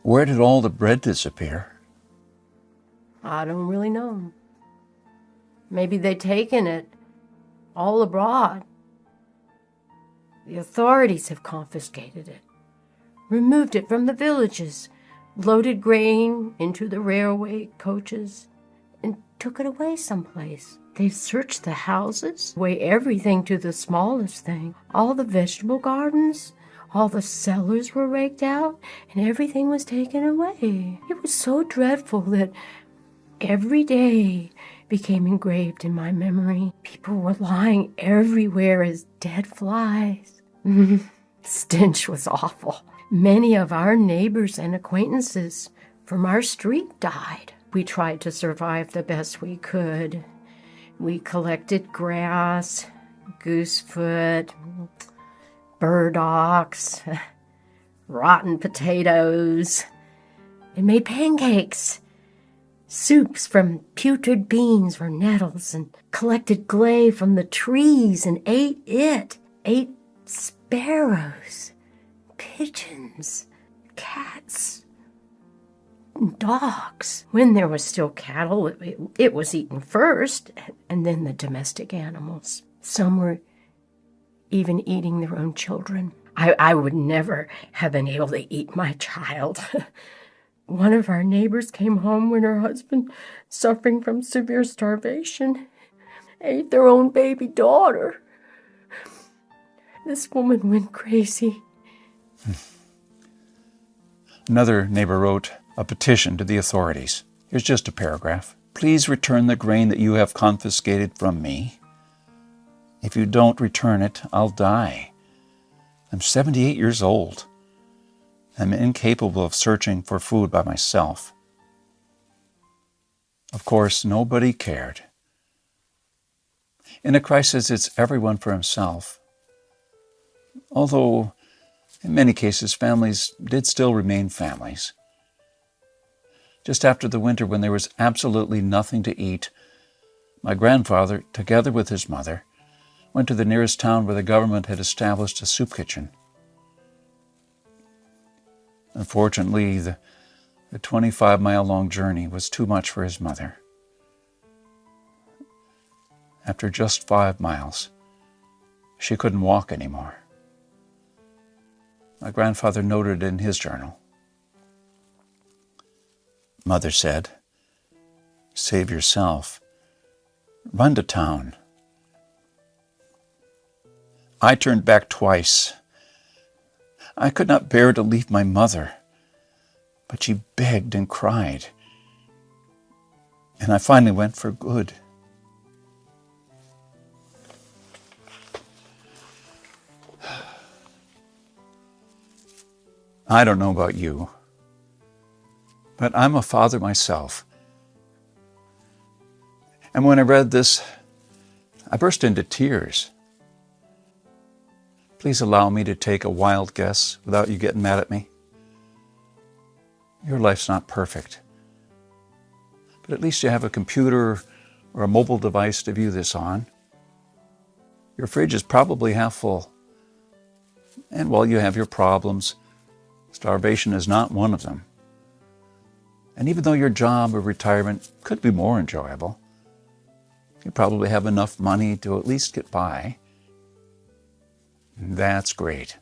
Where did all the bread disappear? I don't really know. Maybe they'd taken it all abroad. The authorities have confiscated it, removed it from the villages, loaded grain into the railway coaches, and took it away someplace. They've searched the houses, weighed everything to the smallest thing. All the vegetable gardens, all the cellars were raked out, and everything was taken away. It was so dreadful that every day became engraved in my memory. People were lying everywhere as dead flies. The stench was awful. Many of our neighbors and acquaintances from our street died. We tried to survive the best we could. We collected grass, goosefoot, burdocks, rotten potatoes, and made pancakes, soups from putrid beans or nettles, and collected clay from the trees and ate it. Ate sparrows, pigeons, cats, and dogs. When there was still cattle, it was eaten first, and then the domestic animals. Some were even eating their own children. I would never have been able to eat my child. One of our neighbors came home when her husband, suffering from severe starvation, ate their own baby daughter. This woman went crazy. Another neighbor wrote a petition to the authorities. Here's just a paragraph. Please return the grain that you have confiscated from me. If you don't return it, I'll die. I'm 78 years old. I'm incapable of searching for food by myself. Of course, nobody cared. In a crisis, it's everyone for himself. Although, in many cases, families did still remain families. Just after the winter, when there was absolutely nothing to eat, my grandfather, together with his mother, went to the nearest town where the government had established a soup kitchen. Unfortunately, the 25-mile-long journey was too much for his mother. After just 5 miles, she couldn't walk anymore. My grandfather noted in his journal, Mother said, "Save yourself. Run to town." I turned back twice. I could not bear to leave my mother, but she begged and cried, and I finally went for good. I don't know about you, but I'm a father myself. And when I read this, I burst into tears. Please allow me to take a wild guess without you getting mad at me. Your life's not perfect, but at least you have a computer or a mobile device to view this on. Your fridge is probably half full. And while you have your problems, starvation is not one of them. And even though your job or retirement could be more enjoyable, you probably have enough money to at least get by. That's great.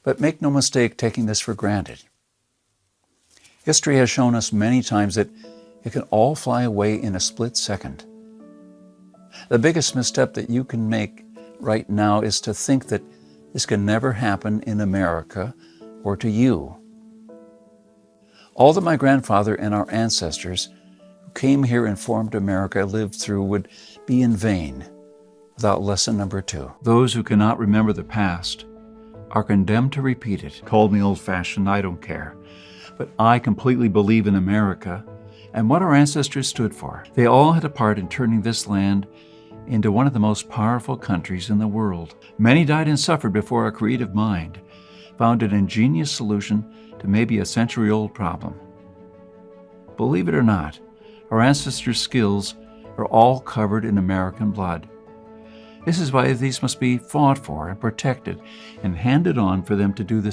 But make no mistake taking this for granted. History has shown us many times that it can all fly away in a split second. The biggest misstep that you can make right now is to think that this can never happen in America or to you. All that my grandfather and our ancestors who came here and formed America lived through would be in vain without lesson number 2. Those who cannot remember the past are condemned to repeat it. Call me old-fashioned, I don't care. But I completely believe in America and what our ancestors stood for. They all had a part in turning this land into one of the most powerful countries in the world. Many died and suffered before our creative mind found an ingenious solution to maybe a century-old problem. Believe it or not, our ancestors' skills are all covered in American blood. This is why these must be fought for and protected and handed on for them to do the